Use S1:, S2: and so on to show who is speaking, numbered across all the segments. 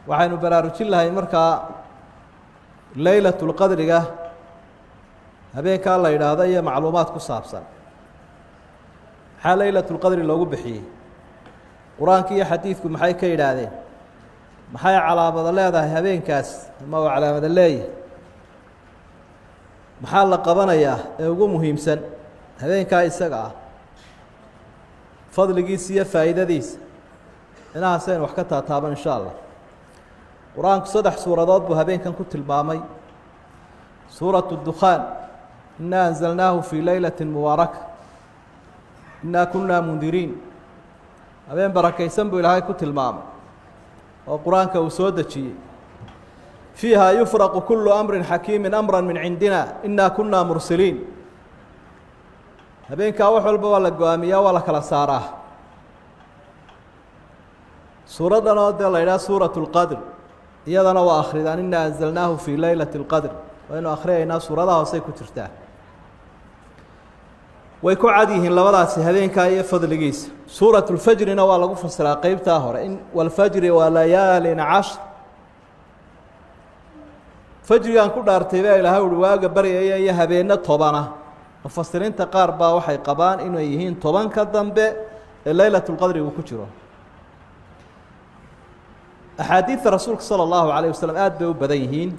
S1: waxaynu baraarujin lahay markaa laylatul qadriga habeenkaa la yidhaahdo iyo macluumaad ku saabsan maxaa laylatul qadri loogu bixiyey qur-aanka iyo xadiidku maxay ka yidhaahdeen maxay calaamado leedahay habeenkaas ama uu calaamado leeyahay maxaa la qabanayaa ee ugu muhiimsan habeenkaa isaga ah fadligiisa iyo faa'iidadiisa inahaasaynu wax ka taataaban insha allah qur-aanku 3 suuradood buu habeenkan ku tilmaamay suuratu dukhaan inaa anzalnaahu fii laylati mubaaraka inaa kunaa mundiriin habeen barakaysan buu ilaahay ku tilmaamay oo qur-aanka uu soo dejiyey fiiha yufraqu kulu amrin xakiimin amra min cindina inaa kunaa mursiliin habeenkaa wax walba waa la go-aamiyaa waa la kala saaraa suuraddan oo dee la yidhaha suuratu اlqadr iyadana waa akridaan inaa anzalnaahu fii laylati اlqadr waynu akhriyaynaa suuradaha hoosey ku jirtaa way ku cad yihiin labadaasi habeenkaa iyo fadligiisa suuratu اlfajrina waa lagu fasiraa qeybtaa hore in wاlfajri waa layaalin cashr fajrigaan ku dhaartay baa ilaahay uhi waaga baryaya iyo habeenno 10 mufasiriinta qaar baa waxay qabaan inay yihiin 10ka dambe ee laylatul qadri uu ku jiro axaadiidta rasuulka salى اllahu عalيه waslم aad bay u badan yihiin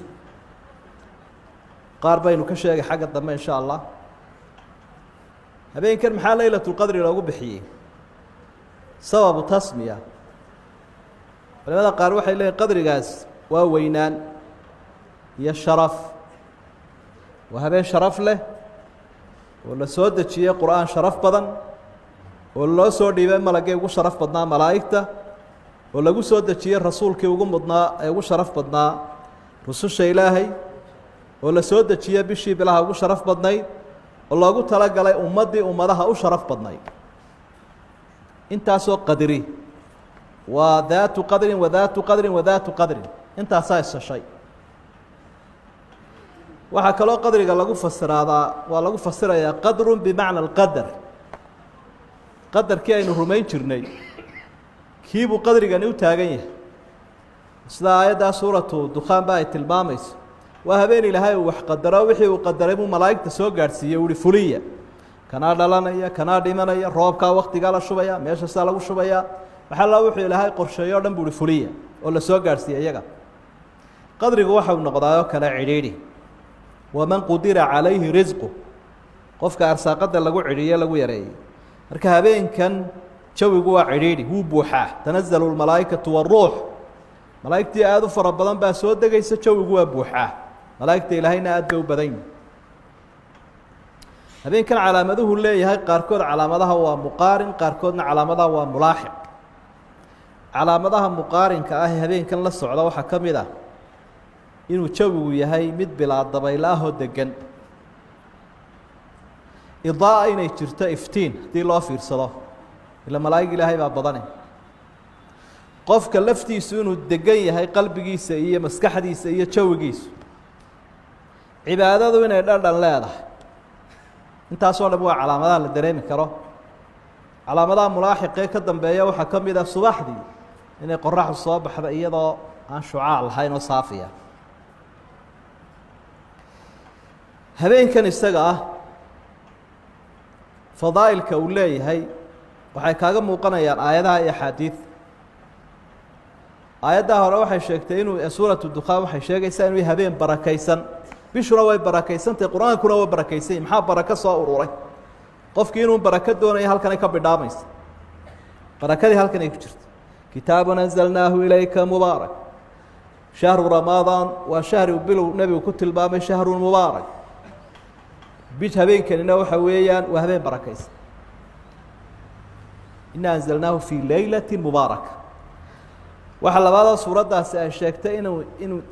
S1: qaar baynu ka sheegay xagga dambe in sha allah habeenkan maxaa laylatul qadri loogu bixiyey sababu tasmiya culimada qaar waxay leeyihin qadrigaas waa weynaan iyo sharaf waa habeen sharaf leh oo la soo dejiyey qur-aan sharaf badan oo loo soo dhiibay malagii ugu sharaf badnaa malaa'igta oo lagu soo dejiyey rasuulkii ugu mudnaa ee ugu sharaf badnaa rususha ilaahay oo la soo dejiyey bishii bilaha ugu sharaf badnayd oo loogu talagalay ummaddii ummadaha u sharaf badnayd intaasoo qadri waa daatu qadrin wadaatu qadrin wadaatu qadrin intaasaa isashay waxaa kaloo qadriga lagu fasiraadaa waa lagu fasirayaa qadrun bimacna alqadar qadarkii aynu rumayn jirnay kiibuu qadrigani u taagan yahay sida aayaddaa suuratu dukhaan ba ay tilmaamayso waa habeen ilaahay uu wax qadaro wixii uu qadaray buu malaa'igta soo gaadhsiiyey uhi fuliya kanaa dhalanaya kanaa dhimanaya roobkaa waktigaa la shubaya meeshaasaa lagu shubayaa waxalla wuxuu ilaahay qorsheeyo o dhan buu uhi fuliya oo la soo gaadhsiiyey iyaga qadrigu waxa uu noqdaayoo kale cidhiidhi waman qudira calayhi risqu qofka arsaaqadda lagu cidhiiye lagu yareeyey marka habeenkan jawigu waa cidhiidhi wuu buuxaa tanazalu lmalaa'ikatu waruux malaa'igtii aada u fara badan baa soo degaysa jawigu waa buuxaa malaa'igta ilaahayna aad bay u badan yihin habeenkan calaamaduhu leeyahay qaarkood calaamadaha waa muqaarin qaarkoodna calaamadaha waa mulaaxiq calaamadaha muqaarinka ah ee habeenkan la socda waxaa ka mid ah inuu jawigu yahay mid bilaa dabayl ahoo degan idaaa inay jirto iftiin haddii loo fiirsado ila malaa'ig ilaahay baa badane qofka laftiisu inuu degan yahay qalbigiisa iyo maskaxdiisa iyo jawigiisu cibaadadu inay dhadhan leedahay intaasoo dhan waa calaamadaha la dareemi karo calaamadaha mulaaxiqee ka dambeeya waxaa ka mid ah subaxdii inay qoraxdu soo baxda iyadoo aan shucaac lahayn oo saafiya habeenkan isaga ah fadaa'ilka uu leeyahay waxay kaaga muuqanayaan aayadaha iyo axaadiid aayaddaa hore waxay sheegtay inuu suuratu dukhaan waxay sheegaysaa inuu habeen barakaysan bishuna way barakaysantahy qur-aankuna waa barakaysan yahy maxaa barako soo ururay qofkii inuu barako doonaya halkanay ka bidhaamaysa barakadii halkan ay ku jirta kitaabun anzalnaahu ilayka mubaarak shahru ramadaan waa shahri bilow nebigu ku tilmaamay shahrun mubaarak bish habeenkanina waxa weeyaan waa habeen barakaysan inaa anzalnaahu fii laylati mubaaraka waxaa labaadoo suuraddaasi ay sheegtay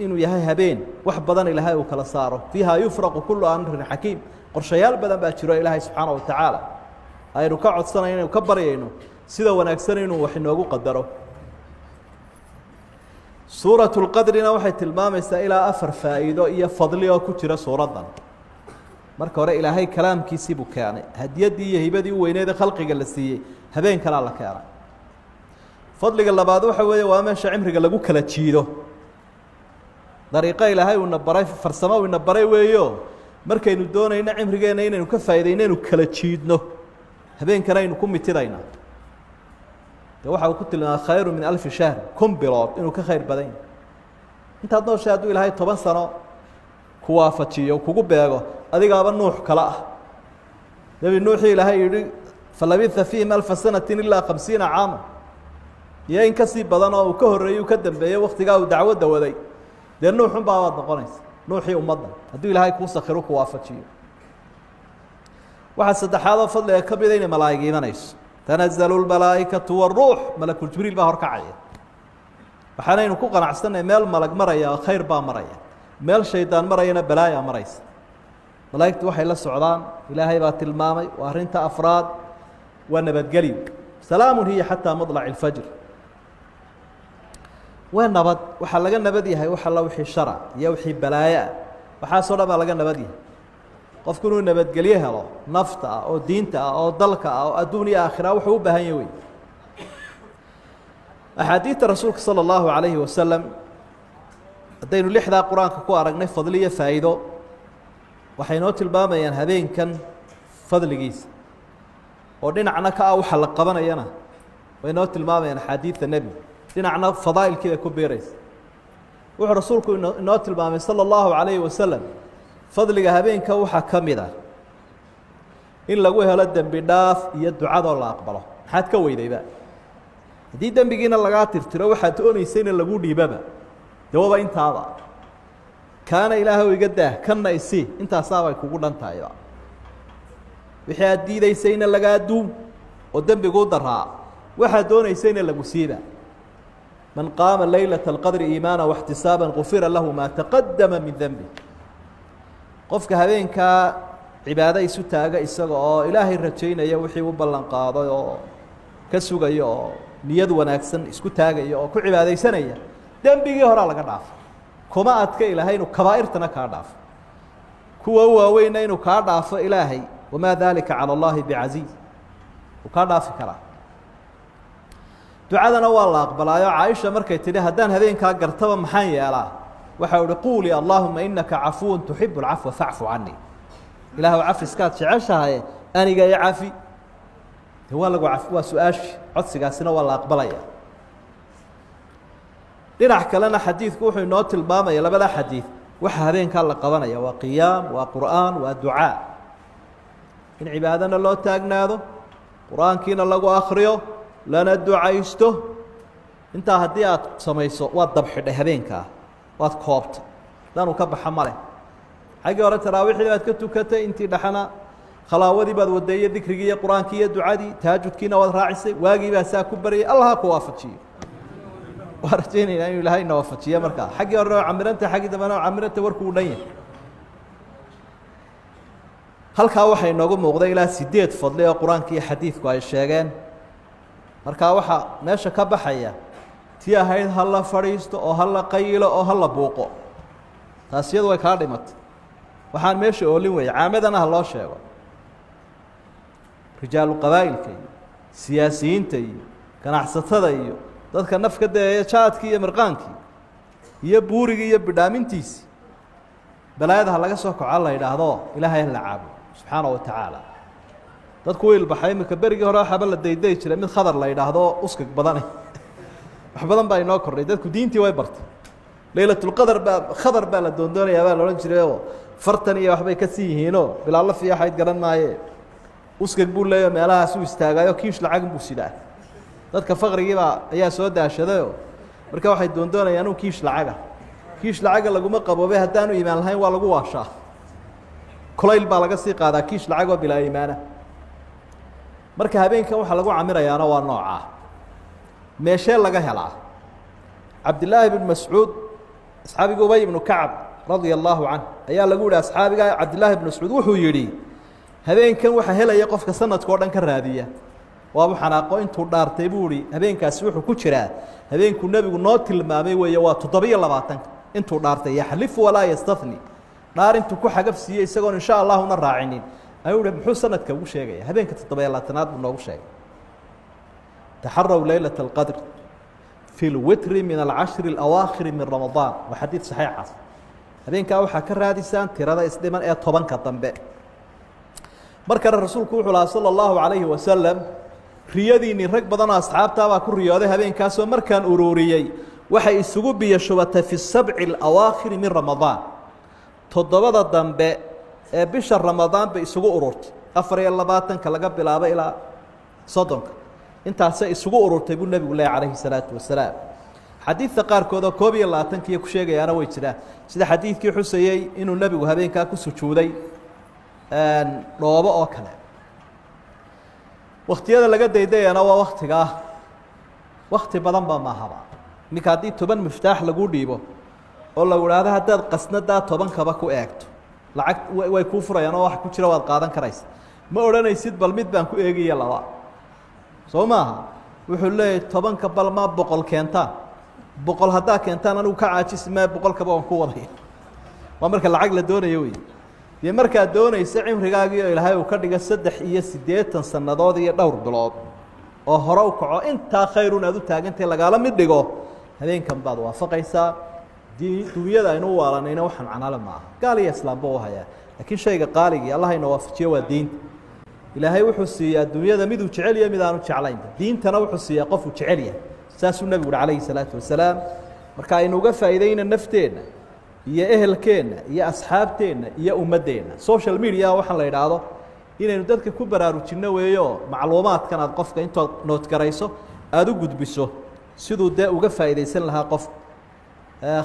S1: inuu yahay habeen wax badan ilaahay uu kala saaro fiiha yufraqu kulu amrin xakiim qorshayaal badan baa jiro ilaahay subxaana wa tacaala aynu ka codsanayno inaynu ka baryayno sida wanaagsan inuu wax inoogu qadaro suuratu lqadrina waxay tilmaamaysaa ilaa 4 faa'iido iyo fadli oo ku jira suuraddan marka hore ilaahay kalaamkiisii buu keenay hadiyaddii iyo hibadii u weyneeda khalqiga la siiyey habeen kalaa la keenay fadliga labaad waxa weeye waa meesha cimriga lagu kala jiido dariiqo ilaahay uuna baray farsamo uuna baray weeyo markaynu doonayno cimrigeena inaynu ka faa'iideyno inaynu kala jiidno habeenkana aynu ku mitidayna de waxa uu ku tilmaamay khayru min 1000 shahr kun bilood inuu ka khayr badan yahay intaad nooshahay hadduu ilaahay 10 sano ku waafajiyo kugu beego adigaaba nuux kala ah nebi nuuxii ilaahay yidhi falabitha fiihim 1000 sanatin ilaa 50 caama iyo in kasii badan oo uu ka horreeyey uu ka dambeeyey waktigaa uu dacwadda waday dee nuuxun baabaad noqonaysa nuuxii ummadda hadduu ilaahay kuu sakhiro ku waafajiyo waxaa saddexaadoo fadliga ka mida inay malaa'ig imanayso tanazalu lmalaa'ikatu waruux malakul jibriil baa horkacaya waxaanaynu ku qanacsanay meel malag maraya oo khayr baa maraya meel shaydaan marayana balaayaa maraysa malaa'igtu waxay la socdaan ilaahay baa tilmaamay waa arrinta afraad waa nabadgelyo salaamun hiya xataa madlaci ilfajr waa nabad waxaa laga nabad yahay wax alla wixii shara iyo wixii balaayo ah waxaasoo dhan baa laga nabad yahay qofku inuu nabadgelyo helo nafta ah oo diinta ah oo dalka ah oo adduun iyo aakhira wuxuu u baahan yahay wey axaadiidta rasuulka sala allahu calayhi wasalam haddaynu lixdaa qur-aanka ku aragnay fadli iyo faa'iido waxay noo tilmaamayaan habeenkan fadligiisa oo dhinacna ka ah waxa la qabanayana way noo tilmaamayaan axaadiidta nebiga dhinacna fadaa'ilkii bay ku biiraysa wuxuu rasuulku inoo tilmaamay sala allahu calayhi wasalam fadliga habeenka waxaa ka mid ah in lagu helo dembi dhaaf iyo ducadoo la aqbalo maxaad ka weydayba haddii dembigiina lagaa tirtiro waxaad doonaysayna lagu dhiibaba dawaba intaaba kaana ilaahow iga daah kanna isii intaasaabay kugu dhan tahayba wixii aad diidaysayna lagaa duum oo dembiguu daraa waxaad doonaysayna lagu siiba man qaama laylata alqadri iimaana واxtisaaba gufira lahu maa taqadama min denbi qofka habeenkaa cibaado isu taaga isaga oo ilaahay rajaynaya wixii u ballan qaaday oo ka sugaya oo niyad wanaagsan isku taagaya oo ku cibaadaysanaya dembigii horaa laga dhaafo kuma adka ilaahay inuu kabaa'irtana kaa dhaafo kuwa u waaweynna inuu kaa dhaafo ilaahay wamaa dalika calى اllahi bicasiiz uu kaa dhaafi karaa ducadana waa la aqbalaayo caaisha markay tidhi haddaan habeenkaa gartaba maxaan yeelaa waxau ihi quulii allaahuma inaka cafuwan tuxibu اlcafwa facfu canii ilaahw cafiskaad jeceshahaye aniga i cafi de waa lagu waa su-aashi codsigaasina waa la aqbalaya dhinac kalena xadiidku wuxuu inoo tilmaamaya labada xadiid waxa habeenkaa la qabanaya waa qiyaam waa qur'aan waa ducaa in cibaadana loo taagnaado qur-aankiina lagu akriyo lana ducaysto intaa haddii aad samayso waad dabxidhay habeenkaa waad koobtay danuu ka baxa male xaggii hore taraawiixdii baad ka tukatay intii dhexana khalaawadii baad wadeeyey dikrigii iyo qur-aankii iyo ducadii tahajudkiina waad raacisay waagii baa saa ku baryay allah ha ku waafajiyo waa rajaynaynaa inuu ilaahay na waafajiyo markaa xaggii horena oo camiranta xaggii dambena oo camiranta warkuu dhan yahay halkaa waxay inoogu muuqday ilaa 8 fadli oo qur-aanka iyo xadiidku ay sheegeen markaa waxaa meesha ka baxaya tii ahayd ha la fadhiisto oo ha la qayilo oo ha la buuqo taas iyadu way kaa dhimatay waxaan meesha oolin weeye caamadana ha loo sheego rijaalu qabaa'ilka iyo siyaasiyiinta iyo ganacsatada iyo dadka nafka daeeya jaadkii iyo mirqaankii iyo buurigii iyo bidhaamintiisii balaayada ha laga soo koco la yidhaahdo ilaahay ha la caabudo subxaana wa tacaala dadku way ilbaxay imika berigii hore waxaaba la daydayi jiray mid khadar la yidhaahdo uskag badane wax badan baa inoo kordhay dadku diintii way bartay laylatulqadar baa khadar baa la doondoonayaa baa la odhan jiray oo fartan iyo waxbay ka sii yihiinoo bilaallo fiixayd garan maaye uskag buu leeyaho meelahaas u istaagayo kiish lacagin buu sidaa dadka faqrigiibaa ayaa soo daashadayoo marka waxay doondoonayaan uu kiish lacaga kiish lacaga laguma qaboobay haddaanu iimaan lahayn waa lagu waashaa kulayl baa laga sii qaadaa kiish lacag oo bilaa iimaana marka habeenkan waxaa lagu camirayaana waa noocaa meeshee laga helaa cabdillaahi bn mascuud asxaabiga ubay ibnu kacab radia allaahu canh ayaa lagu yihi asxaabiga cabdillaahi bn mascuud wuxuu yidhi habeenkan waxaa helaya qofka sanadka oo dhan ka raadiya waabu xanaaqo intuu dhaartay buu ihi habeenkaasi wuxuu ku jiraa habeenkuu nebigu noo tilmaamay weeye waa 720 intuu dhaartay yaxlifu walaa yastafni dhaar intuu ku xagaf siiyey isagoon insha allah una raacinin ayuu hi muxuu sanadka ugu sheegaya habeenka 720aad buu noogu sheegay taxaraw laylat alqadr في الwitr min الcashر الأwaakhir min رamaضaan waa xadiid صaxiixaas habeenkaa waxaa ka raadisaan tirada isdhiman ee 10ka dambe markana rasuulku wuxuu lahaa salى الlahu عalayhi wasalam riyadiinii rag badanoo asxaabtaabaa ku riyooday habeenkaasoo markaan ururiyey waxay isugu biyo shubatay fi السabci الأwaakhiri min ramadaan 7da dambe ee bisha ramadaan bay isugu ururtay 24ka laga bilaabo ilaa 30ka intaasay isugu ururtay buu nebigu leeyahy calayhi الsalaaةu wasalaam xadiidka qaarkoodoo 21kiiyo ku sheegayaana way jiraan sida xadiidkii xusayey inuu nebigu habeenkaa ku sujuuday dhoobo oo kale waktiyada laga daydayana waa waktigaa wakti badan ba maahaba iminka haddii 10 miftaax lagu dhiibo oo lagu idhaahdo haddaad qasnadaa 10kaba ku eegto lacag way kuu furayaan oo wax ku jira waad qaadan karaysa ma odhanaysid bal mid baan ku eegaya laba soo maaha wuxuu leeyahay 10ka bal ma 100 keentaan 100 haddaa keentaan anigu ka caajisi maa 100kaba waan ku wadaya waa marka lacag la doonayo wey dee markaad doonaysa cimrigaagii oo ilaahay uu ka dhiga 83 sannadood iyo dhowr bilood oo hore u kaco intaa khayrun aad u taagantay lagaala mid dhigo habeenkan baad waafaqaysaa dunyada aynu waalanayna waxaan canaale maaha gaal iyo islaamba u hayaa laakiin shayga qaaligii allah ina waafajiyo waa diinta ilaahay wuxuu siiyaa dunyada miduu jecel yahay mid aanu jeclaynba diintana wuxuu siiyaa qofuu jecel yahay saasuu nebigu uhi calayhi salaatu wasalaam marka aynu uga faa'iidayna nafteenna iyo ehelkeenna iyo asxaabteenna iyo ummaddeenna social media waxaan la idhaahdo inaynu dadka ku baraarujinno weeyo macluumaadkan aad qofka intood noodgarayso aada u gudbiso siduu dee uga faa'iidaysan lahaa qofka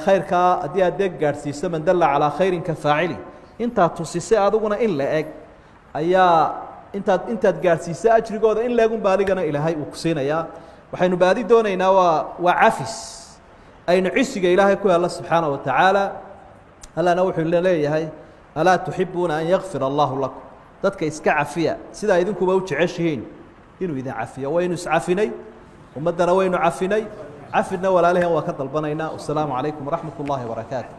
S1: khayrkaa haddii aad dee gaadhsiiso man dalla calaa khayrin ka faacili intaad tusisay adiguna in la eg ayaa intaad gaadhsiisa ajrigooda in leegunba adigana ilaahay uu ku siinayaa waxaynu baadi doonaynaa waa cafis aynu cisiga ilaahay ku hello subxaana wa tacaala allana wuxuu leeyahay alaa tuxibuuna an yakfir allahu lakum dadka iska cafiya sidaa idinkuba u jeceshihiin inuu idin cafiyo waynu iscafinay ummaddana waynu cafinay cafidna walaalaheen waa ka dalbanaynaa wasalaamu calaykum waraxmat ullaahi wabarakaatu